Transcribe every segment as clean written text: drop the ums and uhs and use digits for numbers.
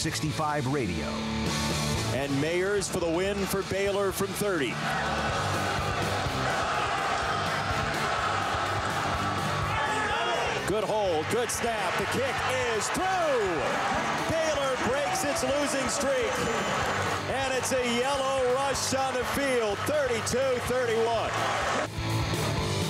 365 Radio. And Mayers for the win for Baylor from 30. Good hold, good snap. The kick is through. Baylor breaks its losing streak. And it's a yellow rush on the field, 32-31.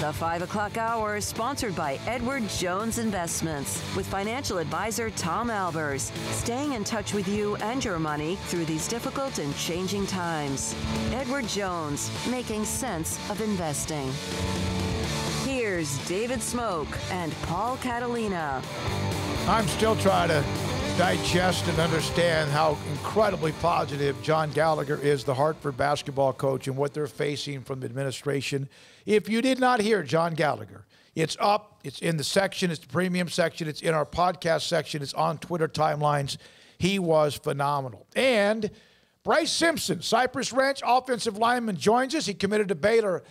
The 5 o'clock hour is sponsored by Edward Jones Investments with financial advisor Tom Albers, staying in touch with you and your money through these difficult and changing times. Edward Jones, making sense of investing. Here's David Smoke and Paul Catalina. I'm still trying to digest and understand how incredibly positive John Gallagher is, the Hartford basketball coach, and what they're facing from the administration. If you did not hear John Gallagher, it's up, it's in the section, it's the premium section, it's in our podcast section, it's on Twitter timelines. He was phenomenal. And Bryce Simpson, Cypress Ranch offensive lineman, joins us. He committed to Baylor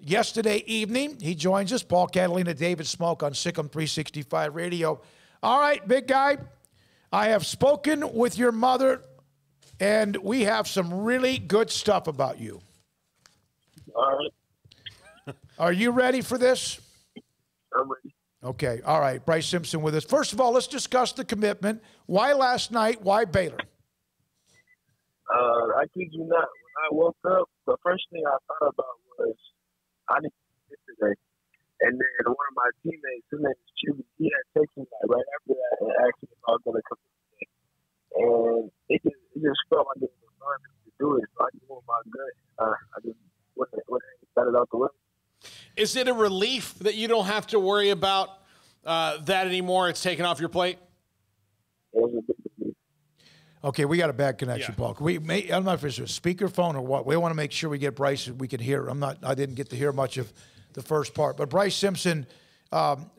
yesterday evening. He joins us. Paul Catalina, David Smoke on Sikkim 365 Radio. All right, big guy. I have spoken with your mother, and we have some really good stuff about you. All right. Are you ready for this? I'm ready. Okay. All right. Bryce Simpson with us. First of all, let's discuss the commitment. Why last night? Why Baylor? I kid you not. When I woke up, the first thing I thought about was I need to get today. And then one of my teammates, his name is Chibi, he had texted me right after that and asked me if I was going to come today. And it just felt like it was a fun to do it. So I just went my gut. I just went and got it out the way. Is it a relief that you don't have to worry about that anymore? It's taken off your plate? It was a big relief. Okay, we got a bad connection, Yeah. Paul. I'm not sure if it's a speakerphone or what. We want to make sure we get Bryce and we can hear. I didn't get to hear much of the first part. But Bryce Simpson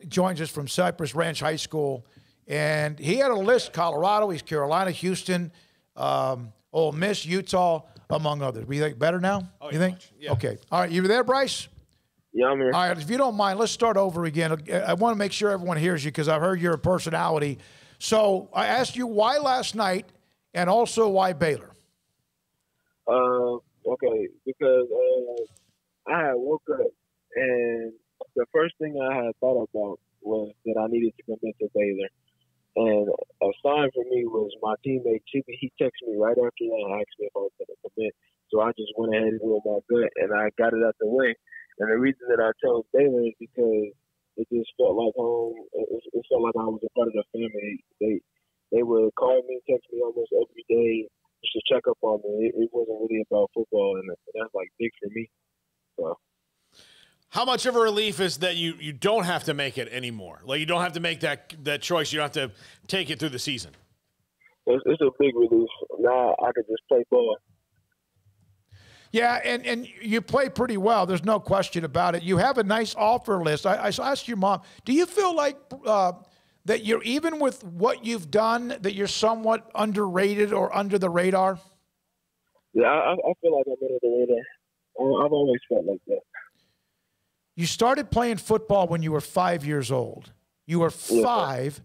joins us from Cypress Ranch High School. And he had a list: Colorado, East Carolina, Houston, Ole Miss, Utah, among others. We think better now? Oh, you think? Yeah. Okay. All right. You there, Bryce? Yeah, I'm here. All right. If you don't mind, let's start over again. I want to make sure everyone hears you because I've heard your personality. So I asked you why last night and also why Baylor. Okay, because I had woke up and the first thing I had thought about was that I needed to commit to Baylor. And a sign for me was my teammate, Chibi. He texted me right after that and asked me if I was going to commit. So I just went ahead and went my gut, and I got it out the way. And the reason that I chose Baylor is because it just felt like home. It felt like I was a part of the family. They would call me, text me almost every day just to check up on me. It wasn't really about football, and that's like big for me. So. How much of a relief is that you don't have to make it anymore? Like, you don't have to make that choice. You don't have to take it through the season. It's a big relief. Now I can just play ball. Yeah, and you play pretty well. There's no question about it. You have a nice offer list. I asked your mom, do you feel like that you're, even with what you've done, that you're somewhat underrated or under the radar? Yeah, I feel like I'm under the radar. I've always felt like that. You started playing football when you were 5 years old. You were 5. Yeah.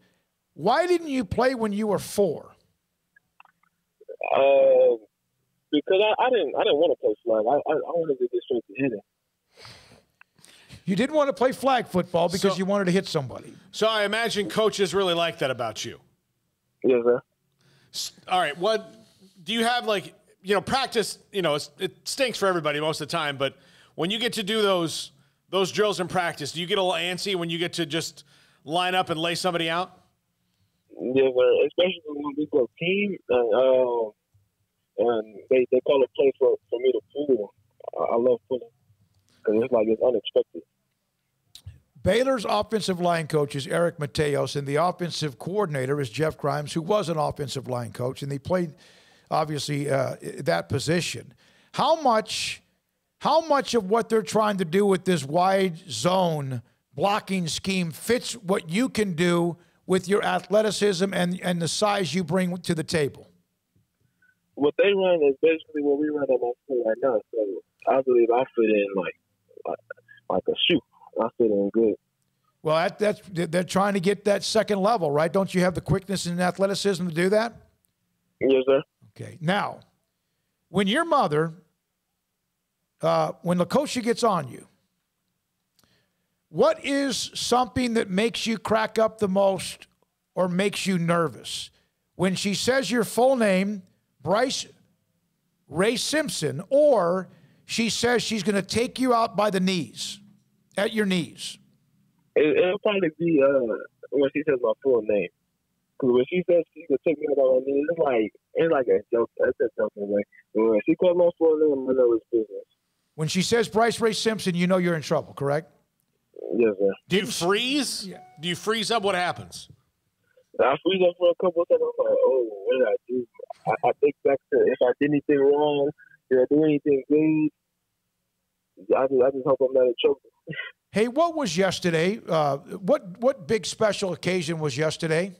Why didn't you play when you were 4? Because I didn't want to play flag. I wanted to get straight to hitting. You didn't want to play flag football because you wanted to hit somebody. So I imagine coaches really like that about you. Yes, sir. All right. What do you have, like, practice? It stinks for everybody most of the time, but when you get to do those drills in practice, do you get a little antsy when you get to just line up and lay somebody out? Yes, sir. Especially when we go team, and they call a play for me to pull. I love pulling because it's unexpected. Baylor's offensive line coach is Eric Mateos, and the offensive coordinator is Jeff Grimes, who was an offensive line coach, and they played, obviously, that position. How much of what they're trying to do with this wide zone blocking scheme fits what you can do with your athleticism and the size you bring to the table? What they run is basically what we run at my school right now. So I believe I fit in like a shoe. I fit in good. Well, they're trying to get that second level, right? Don't you have the quickness and athleticism to do that? Yes, sir. Okay. Now, when your mother, when Lakosha gets on you, what is something that makes you crack up the most or makes you nervous? When she says your full name, Bryce Ray Simpson, or she says she's going to take you out by the knees, at your knees? It'll probably be when she says my full name. Because when she says she's going to take me out by my knees, it's like a joke. That's a joke in a way. But when she calls my full name, I know it's business. When she says Bryce Ray Simpson, you know you're in trouble, correct? Yes, sir. Do you freeze? Yeah. Do you freeze up? What happens? I freeze up for a couple of seconds. I'm like, oh, what did I do? I think back to if I did anything wrong, did I do anything good? I just hope I'm not in trouble. Hey, what was yesterday? What big special occasion was yesterday?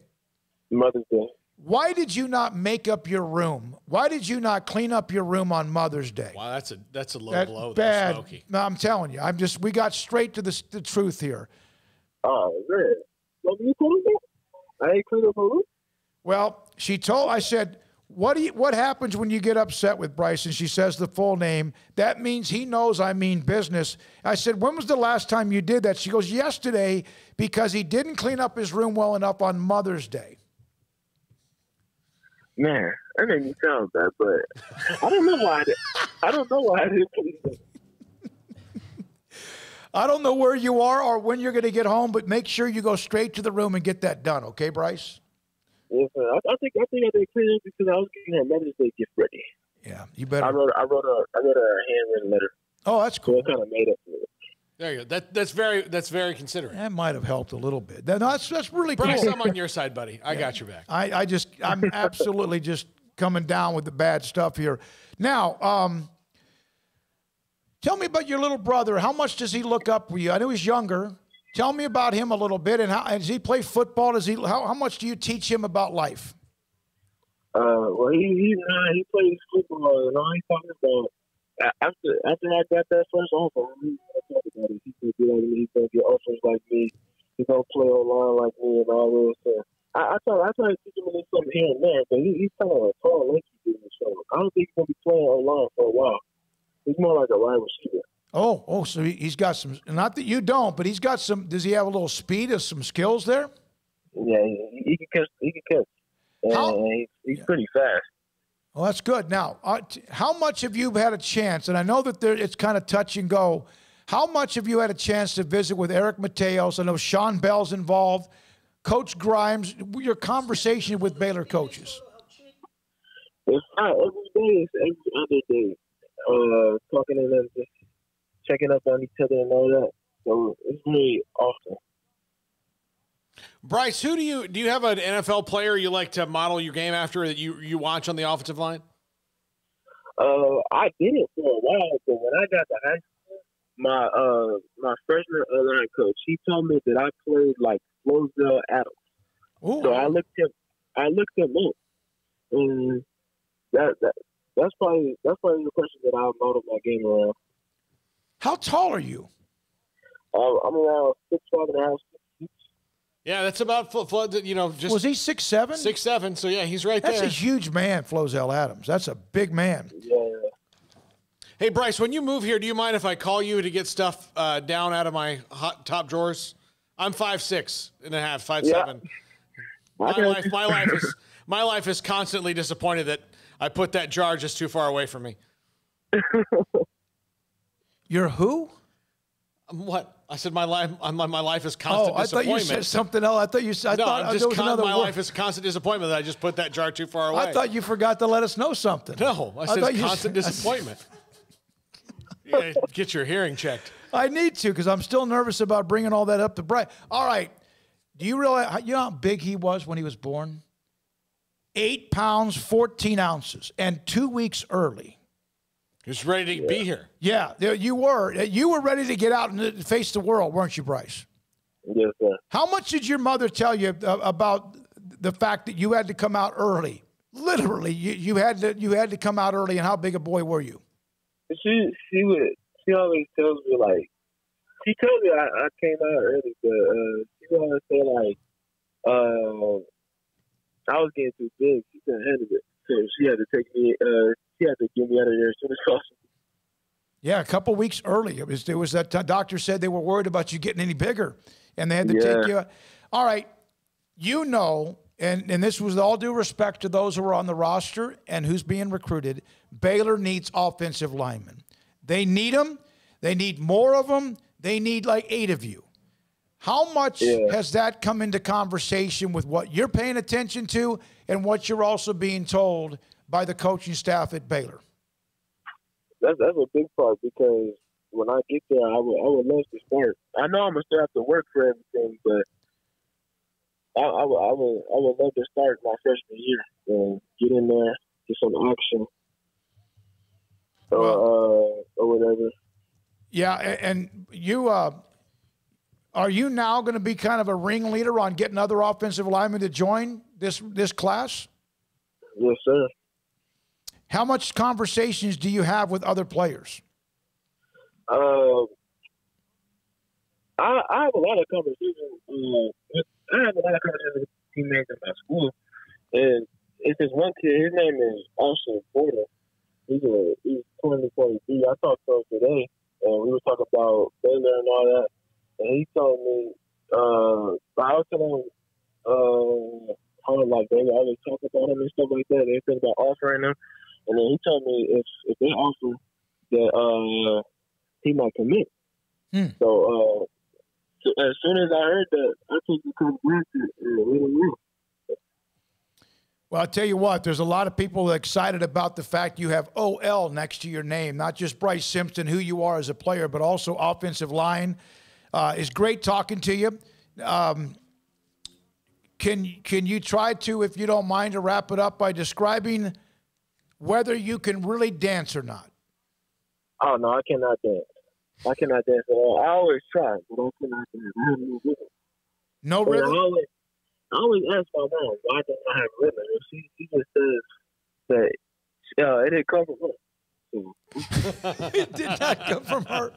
Mother's Day. Why did you not make up your room? Why did you not clean up your room on Mother's Day? Wow, that's a low blow. Bad. Smokey. No, I'm telling you. We got straight to the truth here. Oh, man. What you clean up? I ain't clean up my room. Well, I said, what happens when you get upset with Bryce? And she says the full name. That means he knows I mean business. I said, when was the last time you did that? She goes, yesterday, because he didn't clean up his room well enough on Mother's Day. Man, that made me sound bad, but I don't know why I didn't clean up. I don't know where you are or when you're going to get home, but make sure you go straight to the room and get that done. Okay, Bryce? Yes, sir. I think I did clean up because I was getting her Mother's Day gift ready. Yeah, you better. I wrote a handwritten letter. Oh, that's cool. So it kind of made up for it. There you go. That's very considerate. That might have helped a little bit. That's really Bryce, cool. I'm on your side, buddy. I got your back. I'm absolutely just coming down with the bad stuff here. Now, tell me about your little brother. How much does he look up for you? I know he's younger. Tell me about him a little bit. And does he play football? How much do you teach him about life? Well, he plays football, and all he talking about after I got that first offer, he talked about it. He's gonna be like me. He's gonna get offers like me. He's gonna play online like me and all this. So I try to teach him a little something here and there, but he's kind of a tall, lanky dude. So I don't think he's gonna be playing online for a while. He's more like a wide receiver. Oh, so he's got some. Not that you don't, but he's got some. Does he have a little speed or some skills there? Yeah, he can catch. He can catch. And he's pretty fast. Well, that's good. Now, how much have you had a chance? And I know that it's kind of touch and go. How much have you had a chance to visit with Eric Mateos? I know Sean Bell's involved. Coach Grimes, your conversation with Baylor coaches. It's not every day. It's every other day. Talking to them, just checking up on each other and all that. So it's really awesome. Bryce, do you have an NFL player you like to model your game after that you watch on the offensive line? I did it for a while, but when I got to high school, my freshman line coach, he told me that I played like Flozell Adams. Ooh. So I looked him up, and that's probably the person that I'll model my game around. How tall are you? I'm around 6'5.5". Yeah, that's about just was he 6'7"? 6'7", so yeah, he's right there. That's a huge man, Flozell Adams. That's a big man. Yeah. Hey, Bryce, when you move here, do you mind if I call you to get stuff down out of my hot top drawers? I'm 5'6.5", 5'7". Yeah. My life is constantly disappointed that I put that jar just too far away from me. You're who? What? I said my life is constant disappointment. I thought you said something else. I thought you said my life is constant disappointment that I just put that jar too far away. I thought you forgot to let us know something. No, I said constant disappointment. You gotta get your hearing checked. I need to because I'm still nervous about bringing all that up to Bryce. All right. Do you realize how big he was when he was born? 8 pounds, 14 ounces, and 2 weeks early. He was ready to be here. Yeah, you were. You were ready to get out and face the world, weren't you, Bryce? Yes, sir. How much did your mother tell you about the fact that you had to come out early? Literally, you had to come out early, and how big a boy were you? She always tells me, like, she told me I came out early, but she always say, like, I was getting too big. She couldn't handle it. So she had to take me. She had to get me out of there as soon as possible. Yeah, a couple weeks early. It was that doctor said they were worried about you getting any bigger, and they had to take you. All right, you know, and this was all due respect to those who are on the roster and who's being recruited. Baylor needs offensive linemen. They need them. They need more of them. They need like 8 of you. How much has that come into conversation with what you're paying attention to and what you're also being told by the coaching staff at Baylor? That's a big part, because when I get there, I would love to start. I know I'm gonna still have to work for everything, but I would love to start my freshman year and get in there, get some action, or whatever. Yeah, and you are you now going to be kind of a ringleader on getting other offensive linemen to join this class? Yes, sir. How much conversations do you have with other players? I have a lot of conversations. I have a lot of conversations with teammates at my school, and it's this one kid. His name is Austin Porter. He's 2023. I talked to him today, and we were talking about Baylor and all that. And he told me, I was telling him how like they always talk about him and stuff like that. They think about offering him, and then he told me if they offer that he might commit. So as soon as I heard that, I took the consequences and let him know. Well, I'll tell you what, there's a lot of people excited about the fact you have OL next to your name, not just Bryce Simpson, who you are as a player, but also offensive line. It's great talking to you. Can you try to, if you don't mind, to wrap it up by describing whether you can really dance or not? Oh, no, I cannot dance. I cannot dance at all. I always try, but I cannot dance. I have no rhythm. No rhythm? I always ask my mom, why don't I have rhythm? And she just says that it didn't come from her. It did not come from her.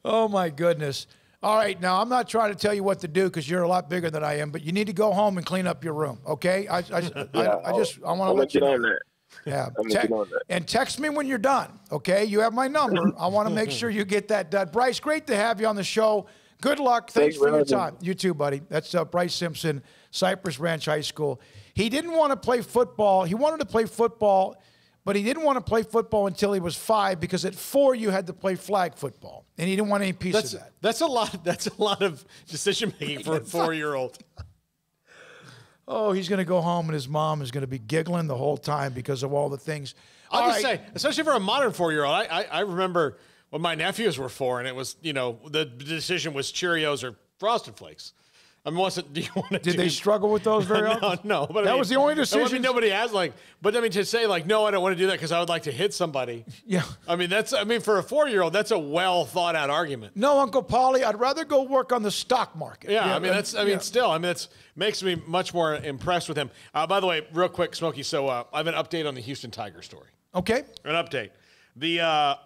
Oh, my goodness. All right, now I'm not trying to tell you what to do because you're a lot bigger than I am, but you need to go home and clean up your room, okay? I want to let you know. On that. Yeah, on that. And text me when you're done, okay? You have my number. I want to make sure you get that done. Bryce, great to have you on the show. Good luck. Thanks for your time. You too, buddy. That's Bryce Simpson, Cypress Ranch High School. He didn't want to play football. He wanted to play football, but he didn't want to play football until he was 5 because at 4 you had to play flag football, and he didn't want any piece of that. That's a lot of decision making for a 4-year-old. Oh, he's going to go home and his mom is going to be giggling the whole time because of all the things. I'll just say, especially for a modern 4-year-old, I remember when my nephews were 4 and it was, the decision was Cheerios or Frosted Flakes. I mean, Did they struggle with those very often? No, but that was the only decision. Nobody asked, to say no, I don't want to do that because I would like to hit somebody. Yeah. I mean, for a 4-year-old, that's a well thought out argument. No, Uncle Paulie, I'd rather go work on the stock market. Yeah, it makes me much more impressed with him. By the way, real quick, Smokey. So I have an update on the Houston Tiger story. Okay. An update. The